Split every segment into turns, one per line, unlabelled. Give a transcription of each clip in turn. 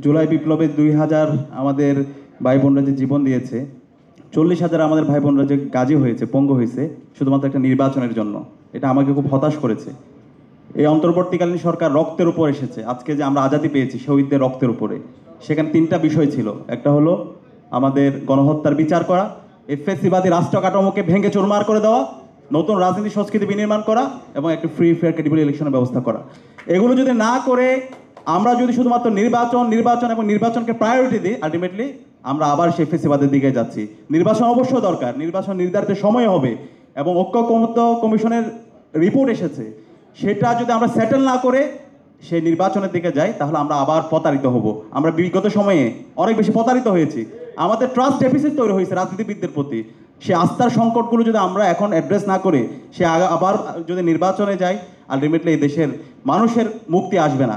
জুলাই বিপ্লবে 2000 আমাদের ভাই বোনরা যে জীবন দিয়েছে, 40,000 আমাদের ভাই বোনরা যে গাজী হয়েছে, পঙ্গু হয়েছে শুধুমাত্র একটা নির্বাচনের জন্য, এটা আমাকে খুব হতাশ করেছে। এই অন্তর্বর্তীকালীন সরকার রক্তের উপর এসেছে। আজকে যে আমরা আজাদি পেয়েছি শহীদদের রক্তের উপরে, সেখানে তিনটা বিষয় ছিল। একটা হলো আমাদের গণহত্যার বিচার করা, এই ফ্যাসিবাদী রাষ্ট্র কাঠামোকে ভেঙে চুরমার করে দেওয়া, নতুন রাজনীতি সংস্কৃতি বিনির্মাণ করা এবং একটি ফ্রি ফেয়ার ক্রেডিবল ইলেকশনের ব্যবস্থা করা। এগুলো যদি না করে আমরা যদি শুধুমাত্র নির্বাচন এবং নির্বাচনকে প্রায়োরিটি দিই, আলটিমেটলি আমরা আবার সেই ফেসিবাদের দিকে যাচ্ছি। নির্বাচন অবশ্যই দরকার, নির্বাচন নির্ধারিত সময় হবে এবং ঐক্যমত্য কমিশনের রিপোর্ট এসেছে, সেটা যদি আমরা সেটেল না করে সেই নির্বাচনের দিকে যাই তাহলে আমরা আবার প্রতারিত হব। আমরা বিগত সময়ে অনেক বেশি প্রতারিত হয়েছি, আমাদের ট্রাস্ট ডেফিসিট তৈরি হয়েছে রাজনীতিবিদদের প্রতি। সে আস্থার সংকটগুলো যদি আমরা এখন অ্যাড্রেস না করে সে আবার যদি নির্বাচনে যাই, আলটিমেটলি এই দেশের মানুষের মুক্তি আসবে না।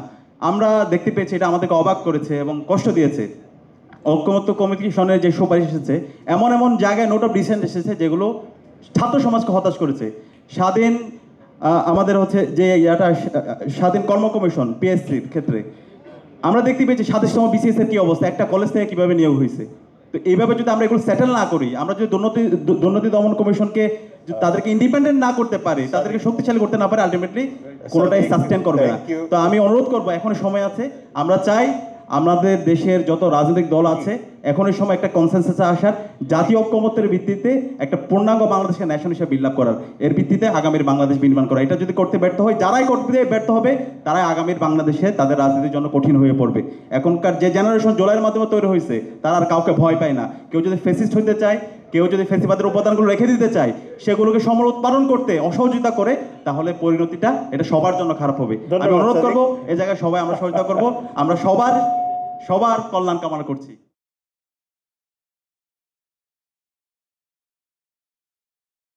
আমরা দেখতে পেয়েছি, এটা আমাদেরকে অবাক করেছে এবং কষ্ট দিয়েছে। ঐক্যমত্য কমিশনের যে সুপারিশ এসেছে, এমন এমন জায়গায় নোট অফ ডিসেন্ট এসেছে যেগুলো ছাত্র সমাজকে হতাশ করেছে। স্বাধীন আমাদের হচ্ছে যে স্বাধীন কর্ম কমিশন পিএসসির ক্ষেত্রে আমরা দেখতে পেয়েছি 27তম বিসিএস এর কি অবস্থা, একটা কলেজ থেকে কিভাবে নিয়োগ হয়েছে। তো এইভাবে যদি আমরা এগুলো সেটেল না করি, আমরা যদি দুর্নীতি দমন কমিশনকে তাদেরকে ইন্ডিপেন্ডেন্ট না করতে পারি, তাদেরকে শক্তিশালী করতে না পারে, আলটিমেটলি কোনোটাই সাস্টেন করবে না। তো আমি অনুরোধ করবো, এখনো সময় আছে। আমরা চাই আমাদের দেশের যত রাজনৈতিক দল আছে এখনই সময় একটা কনসেনসাসে আসার, জাতীয় ঐক্যমত্যের ভিত্তিতে একটা পূর্ণাঙ্গ বাংলাদেশকে ন্যাশন হিসেবে বিল্ড আপ করার, এর ভিত্তিতে আগামীর বাংলাদেশ নির্মাণ করা। এটা যদি করতে ব্যর্থ হয়, যারাই করতে ব্যর্থ হবে তারাই আগামীর বাংলাদেশে তাদের রাজনীতির জন্য কঠিন হয়ে পড়বে। এখনকার যে জেনারেশন জুলাইয়ের মাধ্যমে তৈরি হয়েছে তারা আর কাউকে ভয় পায় না। কেউ যদি ফেসিস্ট হইতে চায়, কেউ যদি ফেসিবাদের উপাদানগুলো রেখে দিতে চায়, সেগুলোকে সমর উৎপাদন করতে অসহযোগিতা করে, তাহলে পরিণতিটা এটা সবার জন্য খারাপ হবে। আমি অনুরোধ করবো এই জায়গায় সবাই আমরা সহযোগিতা করবো, আমরা সবার কল্যাণ কামনা করছি।